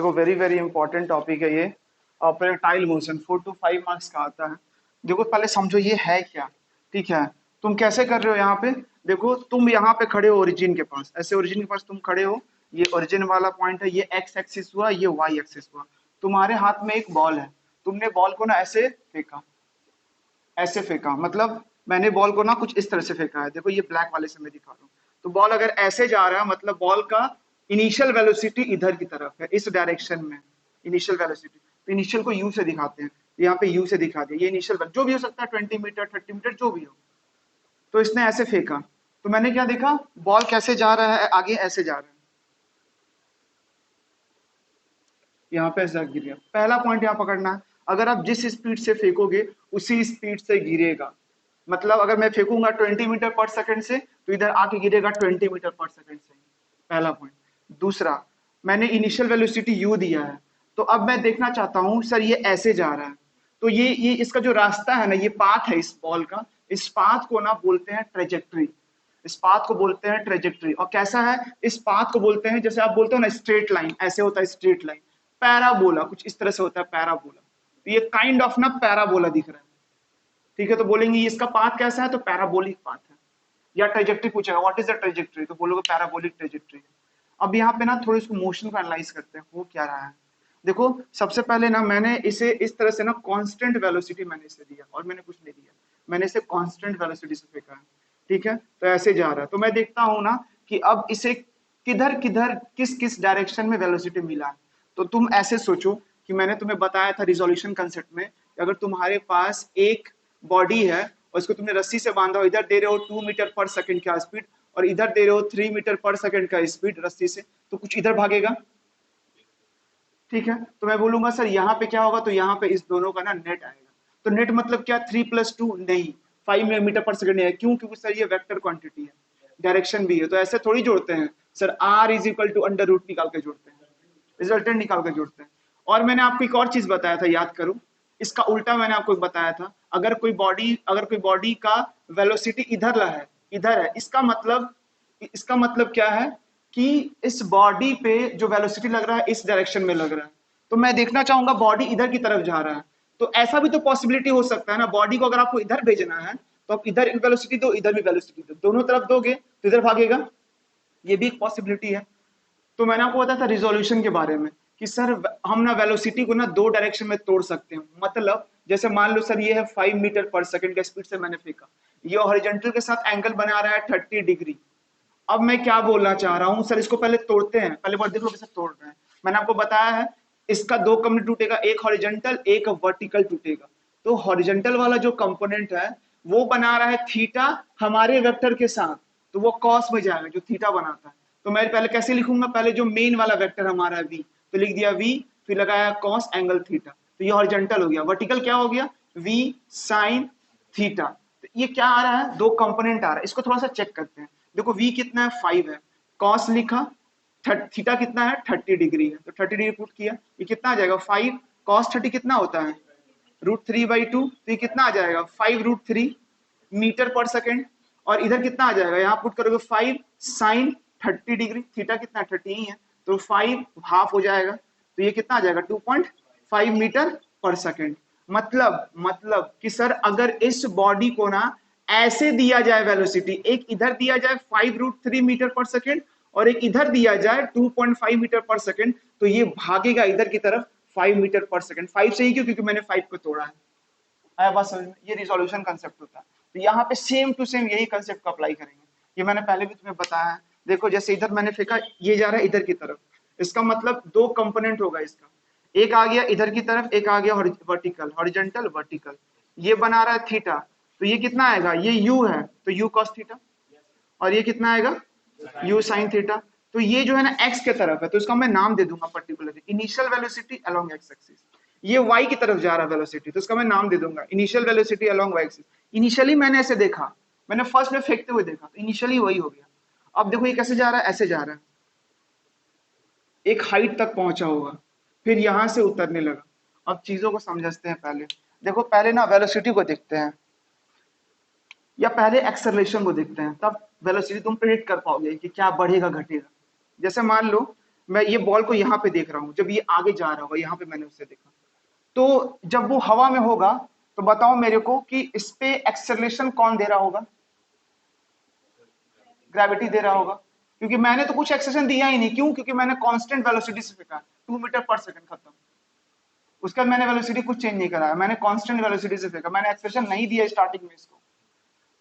देखो very very important topic है ये। प्रोजेक्टाइल मोशन 4 to 5 मार्क्स का आता है। देखो पहले समझो ये है क्या। ठीक है, तुम कैसे कर रहे हो यहाँ पे। देखो तुम यहाँ पे खड़े हो ओरिजिन के पास, ऐसे ओरिजिन के पास तुम खड़े हो। ये ओरिजिन वाला पॉइंट है, ये एक्स एक्सिस हुआ, ये वाई एक्सिस हुआ। तुम्हारे हाथ में एक बॉल है, तुमने बॉल को ना ऐसे फेंका, ऐसे फेंका मतलब मैंने बॉल को ना कुछ इस तरह से फेंका है। देखो ये ब्लैक वाले से मैं दिखा रहा हूँ। तो बॉल अगर ऐसे जा रहा है मतलब बॉल का इनिशियल वेलोसिटी इधर की तरफ है, इस डायरेक्शन में इनिशियल वेलोसिटी। तो इनिशियल को यू से दिखाते हैं, यहाँ पे यू से दिखा दिया। ये इनिशियल जो भी हो सकता है, 20 मीटर 30 मीटर जो भी हो। तो इसने ऐसे फेंका, तो मैंने क्या देखा, बॉल कैसे जा रहा है, आगे ऐसे जा रहा है, यहाँ पे ऐसा गिर गया। पहला पॉइंट यहाँ पकड़ना है, अगर आप जिस स्पीड से फेंकोगे उसी स्पीड से गिरेगा। मतलब अगर मैं फेंकूंगा 20 मीटर पर सेकंड से, तो इधर आके गिरेगा 20 मीटर पर सेकंड से। पहला पॉइंट। दूसरा, मैंने इनिशियल वेलोसिटी यू दिया है, तो अब मैं देखना चाहता हूँ सर ये ऐसे जा रहा है, तो ये इसका जो रास्ता है ना, ये पाथ है इस बॉल का, इस पाथ को ना बोलते हैं ट्रेजेक्ट्री। इस पाथ को बोलते हैं ट्रेजेक्ट्री। और कैसा है, इस पाथ को बोलते हैं, जैसे आप बोलते हो ना स्ट्रेट लाइन, ऐसे होता है स्ट्रेट लाइन। पैराबोला कुछ इस तरह से होता है, पैराबोला। तो ये काइंड ऑफ ना पैराबोला दिख रहा है। ठीक है, तो बोलेंगे इसका पाथ कैसा है, तो पैराबोलिक पाथ है। या ट्रेजेक्ट्री पूछेगा, व्हाट इज द ट्रेजेक्ट्री, तो बोलोगे पैराबोलिक ट्रेजेक्ट्री है। अब यहाँ पे ना थोड़ी इसको मोशन को एनालाइज करते हैं, वो क्या रहा है। देखो सबसे पहले ना मैंने इसे इस तरह से ना कांस्टेंट वेलोसिटी मैंने इसे दिया, और मैंने कुछ नहीं दिया, मैंने इसे कांस्टेंट वेलोसिटी से फेंका है। ठीक है, तो ऐसे जा रहा है, तो मैं देखता हूं ना कि अब इसे किधर किधर किस किस डायरेक्शन में वेलोसिटी मिला है। तो तुम ऐसे सोचो कि मैंने तुम्हें बताया था रिजोल्यूशन कंसेप्ट में, अगर तुम्हारे पास एक बॉडी है और इसको तुमने रस्सी से बांधा हो, इधर दे रहे हो 2 मीटर पर सेकंड का स्पीड और इधर दे रहे हो 3 मीटर पर सेकंड का स्पीड रस्सी से, तो कुछ इधर भागेगा। ठीक है, तो मैं बोलूंगा सर यहाँ पे क्या होगा, तो यहाँ पे इस दोनों का ना नेट आएगा। तो नेट मतलब क्या, 3 + 2 नहीं, 5 मीटर पर सेकंड नहीं है। क्यों, क्योंकि सर ये वेक्टर क्वांटिटी है, डायरेक्शन भी है, तो ऐसे थोड़ी जोड़ते हैं सर। r = अंडर रूट निकाल के जोड़ते हैं, रिजल्टेंट निकाल के जोड़ते हैं। और मैंने आपको एक और चीज बताया था, याद करो, इसका उल्टा मैंने आपको बताया था। अगर कोई बॉडी का वेलोसिटी इधर है, इधर है, इसका मतलब क्या है कि इस बॉडी पे जो वेलोसिटी लग रहा है इस डायरेक्शन में लग रहा है। तो मैं देखना चाहूंगा बॉडी इधर की तरफ जा रहा है, तो ऐसा भी तो पॉसिबिलिटी हो सकता है ना, बॉडी को अगर आपको इधर भेजना है तो आप इधर वेलोसिटी दो, इधर भी वेलोसिटी दो, दोनों तरफ दोगे तो इधर भागेगा। ये भी एक पॉसिबिलिटी है। तो मैंने आपको बताया था रिजोल्यूशन के बारे में कि सर हम ना वेलोसिटी को ना 2 डायरेक्शन में तोड़ सकते हैं। मतलब जैसे मान लो सर ये है 5 मीटर पर सेकंड का स्पीड से मैंने फेंका, ये हॉरिजॉन्टल के साथ एंगल बना रहा है 30 डिग्री। अब मैं क्या बोलना चाह रहा हूं सर, इसको पहले तोड़ते हैं, पहले बार देख लो कैसे तोड़ रहे हैं। मैंने आपको बताया है इसका 2 कंपोनेंट टूटेगा, एक हॉरिजॉन्टल एक वर्टिकल टूटेगा। तो हॉरिजॉन्टल वाला जो कंपोनेंट है वो बना रहा है थीटा हमारे वेक्टर के साथ, तो वो कॉस में जाएगा जो थीटा बनाता है। तो मैं पहले कैसे लिखूंगा, पहले जो मेन वाला वेक्टर हमारा है v, तो लिख दिया v, फिर लगाया कॉस एंगल थीटा, तो ये हॉरिजॉन्टल हो गया। वर्टिकल क्या हो गया, v साइन थीटा। तो ये क्या आ रहा है, 2 कंपोनेंट आ रहा है। इसको थोड़ा सा चेक करते हैं। देखो v कितना है, 5 है, कॉस लिखा, थीटा कितना है, 30 डिग्री है, तो 30 डिग्री पुट किया, ये कितना आ जाएगा 5 कॉस 30 कितना होता है √3/2, तो ये कितना आ जाएगा 5√3 मीटर पर सेकंड। और इधर कितना आ जाएगा, यहाँ पुट करोगे 5 साइन 30 डिग्री, थीटा कितना 30 ही है, तो 5 हाफ हो जाएगा, तो ये कितना आ जाएगा 2.5 मीटर पर सेकंड। मतलब कि सर अगर इस बॉडी को ना ऐसे दिया जाए वेलोसिटी, एक इधर दिया जाए 5√3 मीटर पर सेकंड और एक इधर दिया जाए 2.5 मीटर पर सेकंड, तो ये भागेगा इधर की तरफ 5 मीटर पर सेकंड। 5 से ही क्यों, क्योंकि मैंने 5 को तोड़ा है। आया बात समझ में, ये रिजोल्यूशन कंसेप्ट होता है। तो यहाँ पे सेम टू सेम यही कंसेप्ट को अप्लाई करेंगे, ये मैंने पहले भी तुम्हें बताया है। देखो जैसे इधर मैंने फेंका, ये जा रहा है इधर की तरफ, इसका मतलब 2 कंपोनेंट होगा इसका, एक आ गया इधर की तरफ, एक आ गया वर्टिकल, हॉरिजॉन्टल वर्टिकल, ये बना रहा है थीटा। तो ये कितना आएगा, ये u है तो u cos थीटा, और ये कितना आएगा u sin थीटा। तो ये जो है ना x के तरफ है, तो इसका मैं नाम दे दूंगा particularly initial velocity along x axis. ये y की तरफ जा रहा है वेलोसिटी, तो इसका मैं नाम दे दूंगा initial velocity along y axis. Initially मैंने ऐसे देखा, मैंने फर्स्ट में फेंकते हुए देखा, तो इनिशियली वही हो गया। अब देखो ये कैसे जा रहा है, ऐसे जा रहा है, एक हाइट तक पहुंचा होगा, फिर यहां से उतरने लगा। अब चीजों को समझते हैं पहले। देखो पहले ना वेलोसिटी को देखते हैं, या पहले एक्सेलरेशन को देखते हैं, तब वेलोसिटी तुम प्रेडिक्ट कर पाओगे कि क्या बढ़ेगा घटेगा। जैसे मान लो मैं ये बॉल को यहाँ पे देख रहा हूँ, जब ये आगे जा रहा होगा, यहाँ पे मैंने उसे देखा, तो जब वो हवा में होगा तो बताओ मेरे को कि इस पे एक्सेलरेशन कौन दे रहा होगा? ग्रेविटी दे रहा होगा, क्योंकि मैंने तो कुछ एक्सेलरेशन दिया ही नहीं। क्यों? क्योंकि मैंने कांस्टेंट वेलोसिटी से फेंका, 2 मीटर पर सेकंड, खत्म। उसका मैंने वेलोसिटी कुछ चेंज नहीं कराया, मैंने कांस्टेंट वेलोसिटी से फेंका, मैंने एक्सेलरेशन नहीं दिया स्टार्टिंग में इसको।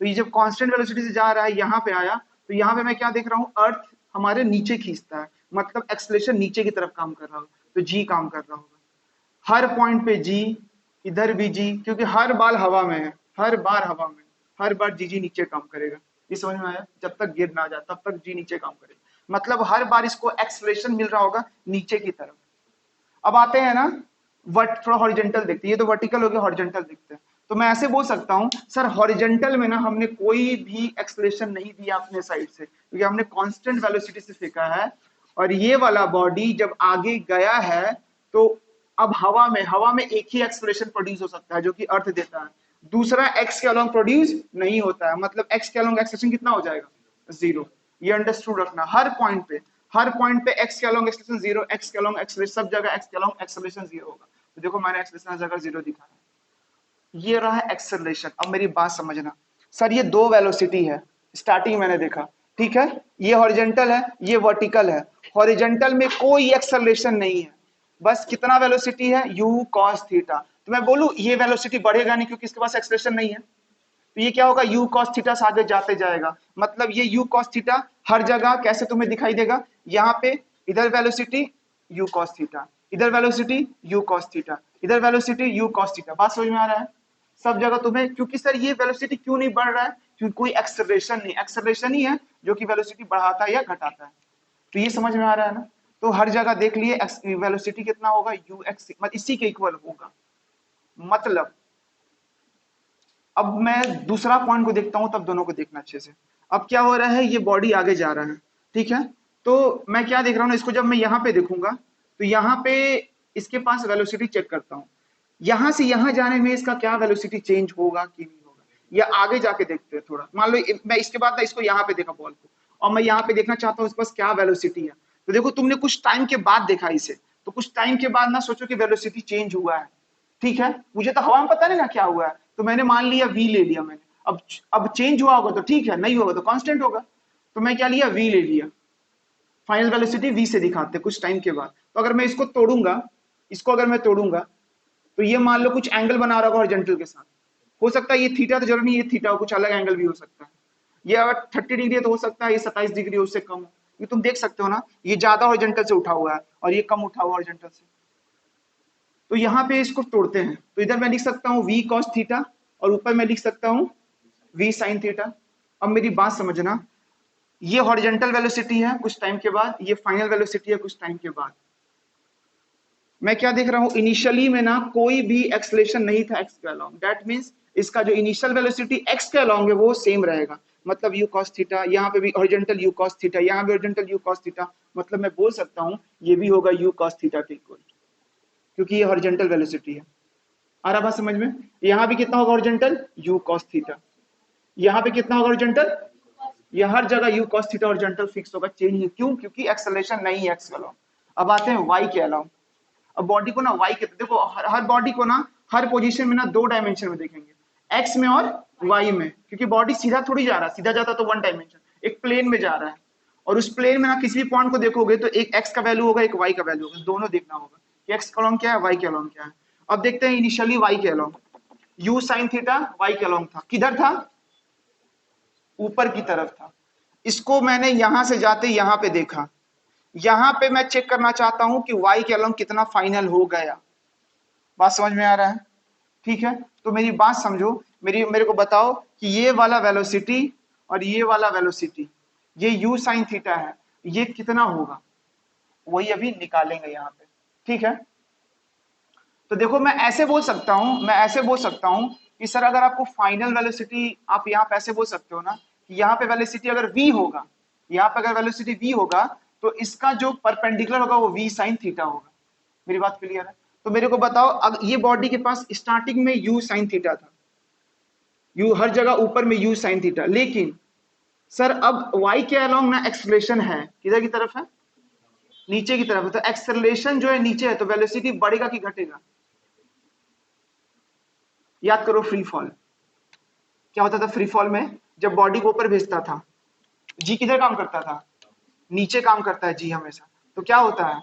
तो ये जब कांस्टेंट वेलोसिटी से जा रहा है, यहाँ पे आया, तो यहाँ पे मैं क्या देख रहा हूँ? अर्थ हमारे नीचे खींचता है, मतलब एक्सेलरेशन नीचे की तरफ काम कर रहा होगा, तो जी काम कर रहा होगा हर पॉइंट पे, जी इधर भी जी, क्योंकि हर बार हवा में है, हर बार हवा में, हर बार जी नीचे काम करेगा। ये समझ में आया? जब तक गिर ना जाए तब तक जी नीचे काम करेगा, मतलब हर बार इसको एक्सेलरेशन मिल रहा होगा नीचे की तरफ। अब आते हैं ना थोड़ा हॉरिजेंटल देखते हैं, ये तो वर्टिकल हो गया, हॉरिजेंटल देखते हैं। तो मैं ऐसे बोल सकता हूँ सर हॉरिजेंटल में ना हमने कोई भी एक्सेलरेशन नहीं दिया अपने साइड से, क्योंकि हमने कांस्टेंट वेलोसिटी से फेंका है। और ये वाला बॉडी जब आगे गया है तो अब हवा में एक ही एक्सेलरेशन प्रोड्यूस हो सकता है जो कि अर्थ देता है, दूसरा एक्स के अलोंग प्रोड्यूस नहीं होता है, मतलब एक्स के अलोंग एक्सेलरेशन कितना हो जाएगा? 0। ये अंडरस्टूड रखना, हर पॉइंट पे एक्स के अलोंग एक्सेलरेशन 0, एक्स के अलोंग एक्सेलरेशन, सब जगह एक्स के अलोंग एक्सेलरेशन 0 होगा। तो देखो मैंने एक्सेलरेशन हर जगह 0 दिखा है। ये रहा एक्सेलरेशन। अब मेरी बात समझना, सर ये 2 वेलोसिटी है, स्टार्टिंग मैंने देखा, ठीक है, ये हॉरिजेंटल है, ये वर्टिकल है। हॉरिजेंटल में कोई एक्सेलरेशन नहीं है, बस कितना वेलोसिटी है? u cos theta. तो मैं बोलूं ये वेलोसिटी बढ़ेगा नहीं क्योंकि इसके पास एक्सेलरेशन नहीं है, तो ये क्या होगा? u cos थीटा से आगे जाते जाएगा, मतलब ये u cos थीटा हर जगह कैसे तुम्हें दिखाई देगा? यहाँ पे इधर वेलोसिटी u cos थीटा, इधर वेलोसिटी u cos थीटा, इधर वेलोसिटी u cos थीटा। बात समझ में आ रहा है? सब जगह तुम्हें, क्योंकि सर ये वेलोसिटी क्यों नहीं बढ़ रहा है? क्योंकि कोई एक्सेलरेशन नहीं, एक्सेलरेशन ही है जो कि वेलोसिटी बढ़ाता है या घटाता है। तो ये समझ में आ रहा है ना? तो हर जगह देख लिए वेलोसिटी कितना होगा? u x, मतलब इसी के इक्वल होगा। मतलब अब मैं दूसरा पॉइंट को देखता हूं, तब दोनों को देखना अच्छे से। अब क्या हो रहा है? ये बॉडी आगे जा रहा है, ठीक है, तो मैं क्या देख रहा हूं ना, इसको जब मैं यहाँ पे देखूंगा तो यहाँ पे इसके पास वेलोसिटी चेक करता हूँ, यहाँ से यहाँ जाने में इसका क्या वेलोसिटी चेंज होगा कि नहीं होगा, या आगे जाके देखते हैं थोड़ा। मान लो मैं इसके बाद ना इसको यहाँ पे देखा बॉल को, और मैं यहाँ पे देखना चाहता हूँ इसके पास क्या वेलोसिटी है। तो देखो तुमने कुछ टाइम के बाद देखा इसे, तो कुछ टाइम के बाद ना सोचो कि वेलोसिटी चेंज हुआ है, ठीक है, मुझे तो हवा में पता नहीं ना क्या हुआ है, तो मैंने मान लिया v ले लिया मैंने। अब चेंज हुआ होगा तो ठीक है, नहीं होगा तो कांस्टेंट होगा, तो मैं क्या लिया? v ले लिया। फाइनल वेलोसिटी v से दिखाते हैं कुछ टाइम के बाद। तो अगर मैं इसको तोड़ूंगा, इसको अगर मैं तोड़ूंगा तो ये मान लो कुछ एंगल बना रहा होगा हॉरिजॉन्टल के साथ, हो सकता है ये थीटा तो जरूर नहीं, ये थीटा हो, कुछ अलग एंगल भी हो सकता है। ये अगर 30 डिग्री है तो हो सकता है ये 27 डिग्री हो, उससे कम हो। ये तुम देख सकते हो ना, ये ज्यादा हॉरिजॉन्टल से उठा हुआ है और ये कम उठा हुआ हॉरिजॉन्टल से। तो यहाँ पे इसको तोड़ते हैं, तो इधर मैं लिख सकता हूँ v cos थीटा और ऊपर मैं लिख सकता हूँ v sin थीटा। अब मेरी बात समझना, ये हॉरिजॉन्टल वेलोसिटी है कुछ टाइम के बाद, ये फाइनल वेलोसिटी है कुछ टाइम के बाद। मैं क्या देख रहा हूँ? इनिशियली में ना कोई भी एक्सेलरेशन नहीं था x के अलोंग, दैट मींस इसका जो इनिशियल वेलोसिटी x के अलोंग है वो सेम रहेगा, मतलब u cos थीटा, यहाँ पे भी हॉरिजॉन्टल u cos थीटा, यहाँ भी हॉरिजॉन्टल u cos थीटा, मतलब मैं बोल सकता हूँ ये भी होगा u cos थीटा के इक्वल, क्योंकि ये हॉरिजॉन्टल वेलोसिटी है। आ रहा बात समझ में? यहाँ भी कितना होगा हॉरिजॉन्टल? u cos theta. यहाँ पे कितना होगा हॉरिजॉन्टल? ये हर जगह u cos theta horizontal fix होगा, चेंज नहीं। क्यों? क्योंकि एक्सेलरेशन नहीं है x के अलोंग। अब आते हैं y के अलोंग। अब बॉडी को ना y के, देखो हर बॉडी को ना हर पोजीशन में ना 2 डायमेंशन में देखेंगे, x में और y में, क्योंकि बॉडी सीधा थोड़ी जा रहा है, सीधा जाता तो 1 डायमेंशन, एक प्लेन में जा रहा है, और उस प्लेन में ना किसी भी पॉइंट को देखोगे तो एक x का वैल्यू होगा, एक y का वैल्यू होगा, दोनों देखना होगा कि x के अलोंग क्या है, y के अलोंग क्या है। अब देखते हैं इनिशियली y के along, u sin theta y के अलोंग था, किधर था? ऊपर की तरफ था। इसको मैंने यहां से जाते यहाँ पे देखा, यहाँ पे मैं चेक करना चाहता हूं कि y के अलोंग कितना फाइनल हो गया। बात समझ में आ रहा है? ठीक है, तो मेरी बात समझो, मेरे को बताओ कि ये वाला वेलोसिटी और ये वाला वेलोसिटी, ये u sin थीटा है, ये कितना होगा? वही अभी निकालेंगे यहाँ पे, ठीक है। तो देखो मैं ऐसे बोल सकता हूँ कि सर अगर आपको फाइनल वेलोसिटी, आप यहाँ पे ऐसे बोल सकते हो ना कि यहाँ पे वेलोसिटी अगर v होगा, यहाँ पे अगर वेलोसिटी v होगा तो इसका जो परपेंडिकुलर होगा वो v sin थीटा होगा। मेरी बात क्लियर है? तो मेरे को बताओ, अब ये बॉडी के पास स्टार्टिंग में u sin थीटा था, u हर जगह ऊपर में u sin थीटा, लेकिन सर अब y के अलोंग ना एक्सेलरेशन है, किधर की तरफ है? नीचे की तरफ है, तो एक्सेलरेशन जो है नीचे है, तो वेलोसिटी बढ़ेगा कि घटेगा? याद करो फ्री फॉल क्या होता था। फ्री फॉल में जब बॉडी को ऊपर भेजता था, जी किधर काम करता था? नीचे काम करता है जी हमेशा। तो क्या होता है,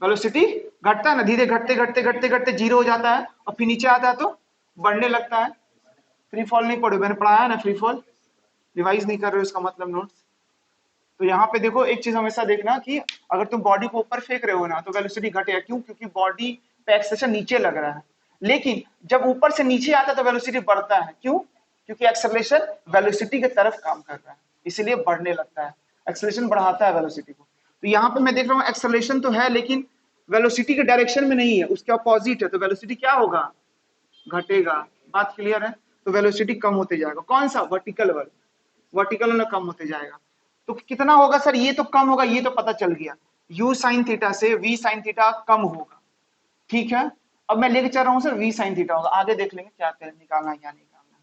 वेलोसिटी घटता है ना, धीरे घटते घटते घटते घटते जीरो हो जाता है और फिर नीचे आता है तो बढ़ने लगता है। फ्री फॉल नहीं पढ़ो, मैंने पढ़ाया ना फ्री फॉल, रिवाइज नहीं कर रहे हो इसका मतलब नोट्स। तो यहाँ पे देखो एक चीज हमेशा देखना कि अगर तुम बॉडी को ऊपर फेंक रहे हो ना तो वेलोसिटी घटेगा। क्यों? क्योंकि बॉडी पे एक्सेलरेशन नीचे लग रहा है। लेकिन जब ऊपर से नीचे आता है तो वेलोसिटी बढ़ता है। क्यों? क्योंकि एक्सेलरेशन वेलोसिटी की तरफ काम कर रहा है, इसीलिए बढ़ने लगता है। एक्सेलरेशन बढ़ाता है वेलोसिटी को। तो यहाँ पे मैं देख रहा हूँ एक्सेलरेशन तो है लेकिन वेलोसिटी के डायरेक्शन में नहीं है, उसके अपोजिट है, तो वेलोसिटी क्या होगा? घटेगा। बात क्लियर है? तो वेलोसिटी कम होते जाएगा। कौन सा? वर्टिकल वाला। वर्टिकल वाला कम होते जाएगा। तो कितना होगा सर? ये तो कम होगा, ये तो पता चल गया, u साइन थीटा से v साइन थीटा कम होगा। ठीक है, अब मैं लेके चल रहा हूं सर v साइन थीटा होगा, आगे देख लेंगे क्या करें, निकालना है क्या निकालना है।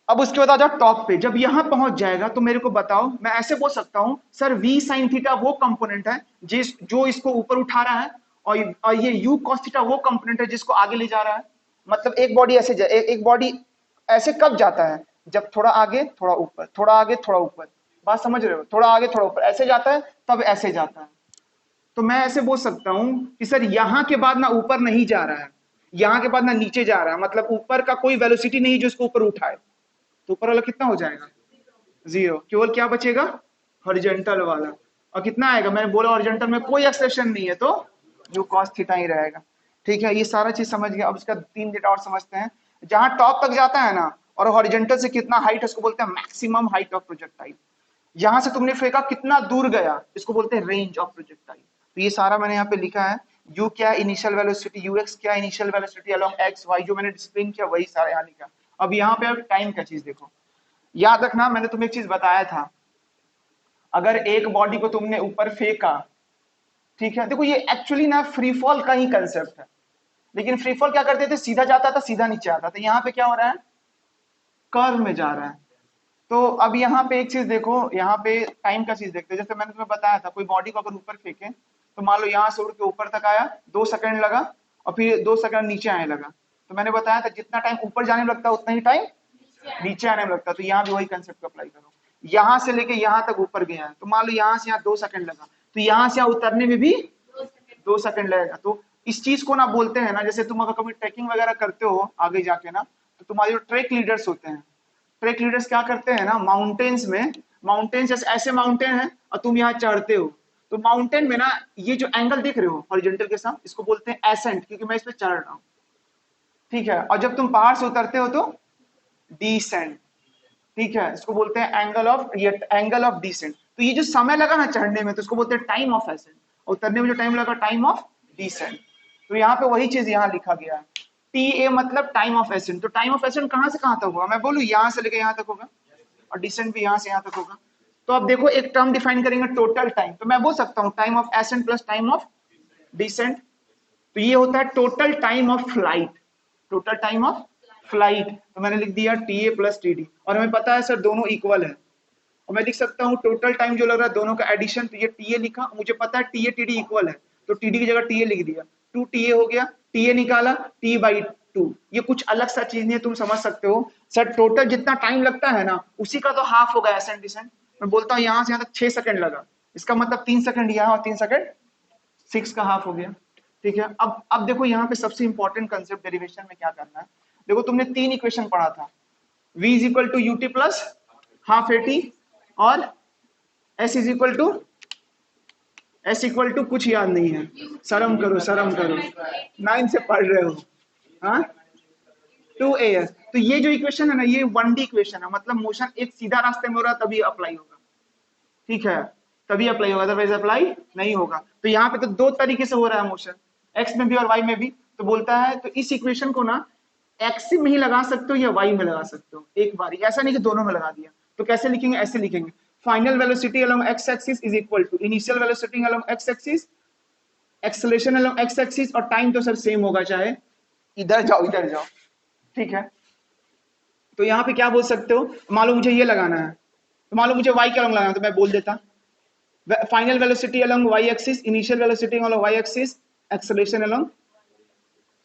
अब उसके बाद आ जाओ टॉप पे। जब यहां पहुंच जाएगा तो मेरे को बताओ, मैं ऐसे बोल सकता हूं सर v साइन थीटा वो कंपोनेंट है जो इसको ऊपर उठा रहा है, और ये u cos थीटा वो कंपोनेंट है जिसको आगे ले जा रहा है। मतलब एक बॉडी ऐसे एक बॉडी ऐसे कब जाता है? जब थोड़ा आगे थोड़ा ऊपर, थोड़ा आगे थोड़ा ऊपर। बात समझ रहे हो? थोड़ा आगे थोड़ा ऊपर ऐसे जाता है, तब ऐसे जाता है। तो मैं ऐसे बोल सकता हूं कि सर यहां के बाद ना ऊपर नहीं जा रहा है, यहां के बाद ना नीचे जा रहा है, मतलब ऊपर का कोई वेलोसिटी नहीं जो इसको ऊपर उठाए। तो ऊपर वाला कितना हो जाएगा? जीरो। केवल क्या बचेगा? हॉरिजॉन्टल वाला। और कितना आएगा? मैंने बोला हॉरिजॉन्टल में कोई एक्सेप्शन नहीं है, तो जो कॉस थीटा ही रहेगा। ठीक है, ये सारा चीज समझ गया। अब इसका 3 डेटा और समझते हैं। जहां टॉप तक जाता है ना और हॉरिजॉन्टल से कितना हाइट, इसको बोलते हैं मैक्सिमम हाइट ऑफ प्रोजेक्टाइल। यहां से तुमने फेंका कितना दूर गया, इसको बोलते हैं रेंज ऑफ प्रोजेक्टाइल। तो ये सारा मैंने यहाँ पे लिखा है। u क्या इनिशियल वेलोसिटी, ux क्या initial velocity along x y, जो मैंने एक्सप्लेन किया वही सारा यहाँ लिखा। अब यहाँ पे टाइम का चीज देखो, याद रखना मैंने तुम्हें एक चीज बताया था, अगर एक बॉडी को तुमने ऊपर फेंका, ठीक है, देखो ये एक्चुअली ना फ्री फॉल का ही कंसेप्ट है, लेकिन फ्री फॉल क्या करते थे, सीधा जाता था सीधा नीचे आता था। यहाँ पे क्या हो रहा है? कर्व में जा रहा है। तो अब यहाँ पे एक चीज देखो, यहाँ पे टाइम का चीज देखते हैं। जैसे मैंने तुम्हें बताया था, कोई बॉडी को अगर ऊपर फेंके तो मान लो यहाँ से उड़ के ऊपर तक आया, 2 सेकंड लगा, और फिर 2 सेकंड नीचे आने लगा। तो मैंने बताया था जितना टाइम ऊपर जाने में लगता है उतना ही टाइम नीचे आने में लगता है। तो यहाँ भी वही कंसेप्ट अप्लाई करो। यहाँ से लेके यहाँ तक ऊपर गया है, तो मान लो यहाँ से यहाँ 2 सेकंड लगा, तो यहाँ से यहाँ उतरने में भी 2 सेकंड लगेगा। तो इस चीज को ना बोलते हैं ना, जैसे तुम अगर कभी ट्रैकिंग वगैरह करते हो आगे जाके ना, तो तुम्हारे जो ट्रैक लीडर्स होते हैं, ट्रैक लीडर्स क्या करते हैं ना, माउंटेन्स में, माउंटेन्स जैसे ऐसे माउंटेन है और तुम यहाँ चढ़ते हो, तो माउंटेन में ना ये जो एंगल देख रहे हो हॉरिजॉन्टल के साथ, इसको बोलते हैं एसेंट, क्योंकि मैं इस पे चढ़ रहा हूँ। ठीक है, और जब तुम पहाड़ से उतरते हो तो डिसेंट। ठीक है, इसको बोलते हैं एंगल ऑफ, ये एंगल ऑफ डिसेंट। तो ये जो समय लगा ना चढ़ने में, तो इसको बोलते हैं टाइम ऑफ एसेंट, और उतरने में जो टाइम लगा टाइम ऑफ डिसेंट। तो यहाँ पे वही चीज यहाँ लिखा गया है, टी ए मतलब टाइम ऑफ एसेंट। तो टाइम ऑफ एसेंट कहाँ से कहाँ तक होगा? मैं बोलूँ यहाँ से लेके यहाँ तक होगा, और डिसेंट भी यहाँ से यहाँ तक होगा। तो अब देखो एक टर्म डिफाइन करेंगे टोटल टाइम, तो मैं बोल सकता हूँ time of ascent plus time of descent. तो ये होता है total time of flight, total time of flight. तो मैंने लिख दिया T A plus T D, और हमें पता है सर दोनों इक्वल है, और मैं लिख सकता हूँ टोटल टाइम जो लग रहा है दोनों का एडिशन। तो ये टी ए लिखा, मुझे पता है T A T D equal है, तो टी डी की जगह टी ए लिख दिया, 2 टी ए हो गया, टी ए निकाला टी बाई 2। ये कुछ अलग सा चीज नहीं है, तुम समझ सकते हो। सर टोटल जितना टाइम लगता है ना उसी का तो हाफ होगा एसेंट डिसेंट। मैं बोलता हूँ यहाँ से यहाँ तक 6 सेकंड लगा, इसका मतलब 3 सेकंड यहाँ और 3 सेकंड 6 का हाफ हो गया। ठीक है, अब देखो यहाँ पे सबसे इंपॉर्टेंट कंसेप्ट डेरिवेशन में क्या करना है। देखो तुमने 3 इक्वेशन पढ़ा था, v is equal to U T plus half A T, और s इज इक्वल टू कुछ याद नहीं है, शर्म करो शर्म करो, 9 से पढ़ रहे हो, हाँ 2as। तो ये जो इक्वेशन है ना ये 1D इक्वेशन है, मतलब मोशन एक सीधा रास्ते में हो रहा है तभी अप्लाई होगा। ठीक है, तभी अप्लाई होगा, अदरवाइज अप्लाई नहीं होगा। तो यहाँ पे तो 2 तरीके से हो रहा है मोशन, x में भी और y में भी। तो बोलता है तो इस इक्वेशन को ना x में ही लगा सकते हो या y में लगा सकते हो एक बार, ऐसा नहीं कि दोनों में लगा दिया। तो कैसे लिखेंगे? ऐसे लिखेंगे, final velocity along x axis is equal to initial velocity along x axis, acceleration along x axis, और टाइम तो सर सेम होगा चाहे इधर जाओ इधर जाओ। ठीक है, तो यहाँ पे क्या बोल सकते हो, मान लो मुझे ये लगाना है, तो मान लो मुझे y क्या लगाना है, तो मैं बोल देता final velocity along Y axis, initial velocity along Y axis, acceleration along,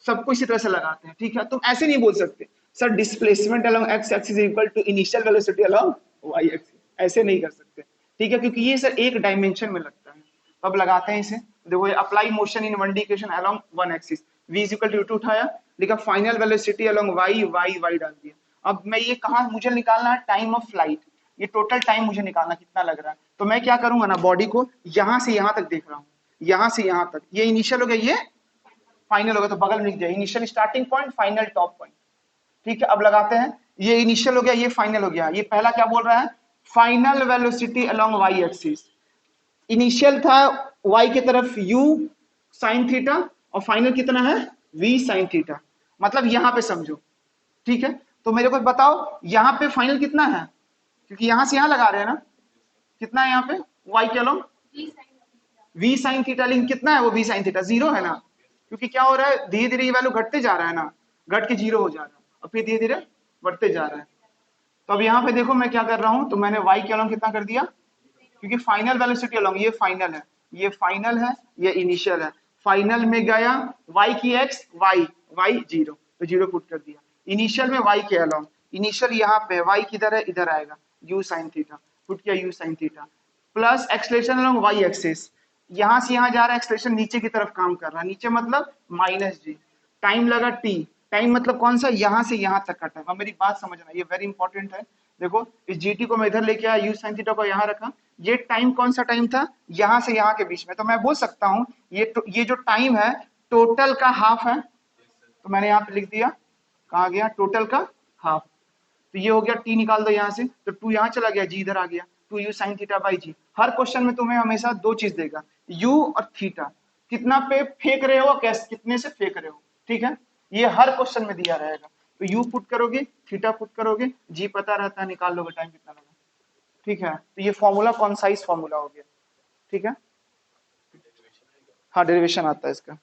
सबको इसी तरह से लगाते हैं, ठीक है। तुम ऐसे नहीं बोल सकते sir displacement along X axis equal to initial velocity along Y axis, ऐसे नहीं कर सकते, ठीक है, क्योंकि ये सर एक डायमेंशन में लगता है। तो अब लगाते हैं इसे, देखो apply motion in one direction along one axis, v is equal to उठाया, लिखा final velocity along Y Y Y डाल दिया। अब मैं ये कहा मुझे निकालना है टाइम ऑफ फ्लाइट, ये टोटल टाइम मुझे निकालना कितना लग रहा है। तो मैं क्या करूंगा ना, बॉडी को यहां से यहां तक देख रहा हूँ, यहां से यहां तक, ये इनिशियल हो गया, ये फाइनल होगा, तो बगल में लिख दिया initial starting point final top point, ठीक है। अब लगाते हैं, ये इनिशियल हो गया, ये फाइनल हो गया। ये पहला क्या बोल रहा है, final velocity along Y axis, initial था y की तरफ u साइन थीटा और फाइनल कितना है v साइन थीटा, मतलब यहां पे समझो, ठीक है। तो मेरे को बताओ यहां पे फाइनल कितना है, क्योंकि यहां से यहां लगा रहे हैं ना, कितना है यहाँ पे y के अलोंग v साइन थीटा, लेकिन कितना है वो v साइन थीटा, जीरो है ना, क्योंकि क्या हो रहा है धीरे धीरे ये वैल्यू घटते जा रहा है ना, घट के जीरो हो जा रहा है और फिर धीरे धीरे बढ़ते जा रहा है। तो अब यहाँ पे देखो मैं क्या कर रहा हूँ, तो मैंने y के अलोंग कितना कर दिया, क्योंकि फाइनल वेलोसिटी अलोंग, ये फाइनल है, ये फाइनल है, ये इनिशियल है, फाइनल में गया y की x y जीरो, तो जीरो पुट कर दिया, इनिशियल में y के अलोंग, इनिशियल यहाँ पे y किधर है, इधर आएगा u साइन थीटा, पुट किया u sine theta, plus acceleration along y axis, यहां से यहां जा रहा है, एक्सलेशन नीचे की तरफ काम कर रहा है, नीचे मतलब माइनस जी, टाइम लगा t, टाइम मतलब कौन सा, यहां से यहां तक का टाइम। अब मेरी बात समझना, ये वेरी इंपॉर्टेंट है, देखो इस जीटी को मैं इधर लेके आया, यू साइन थीटा को यहाँ रखा, ये टाइम कौन सा टाइम था, यहां से यहां के बीच में, तो मैं बोल सकता हूँ ये जो टाइम है टोटल का हाफ है, तो मैंने यहाँ पे लिख दिया, कहा गया टोटल का हाफ, तो ये हो गया टी, निकाल दो यहाँ से, तो टू यहाँ चला गया, जी इधर आ गया, two U sine theta by G. हर क्वेश्चन में तुम्हें हमेशा दो चीज देगा, यू और थीटा, कितना पे फेंक रहे हो, कैसे कितने से फेंक रहे हो, ठीक है, ये हर क्वेश्चन में दिया रहेगा। तो यू पुट करोगे, थीटा पुट करोगे, जी पता रहता है, निकाल लोगे टाइम कितना लगा, ठीक है। तो ये फॉर्मूला कॉन्साइज फॉर्मूला हो गया, ठीक है, हाँ डेरिवेशन आता है इसका।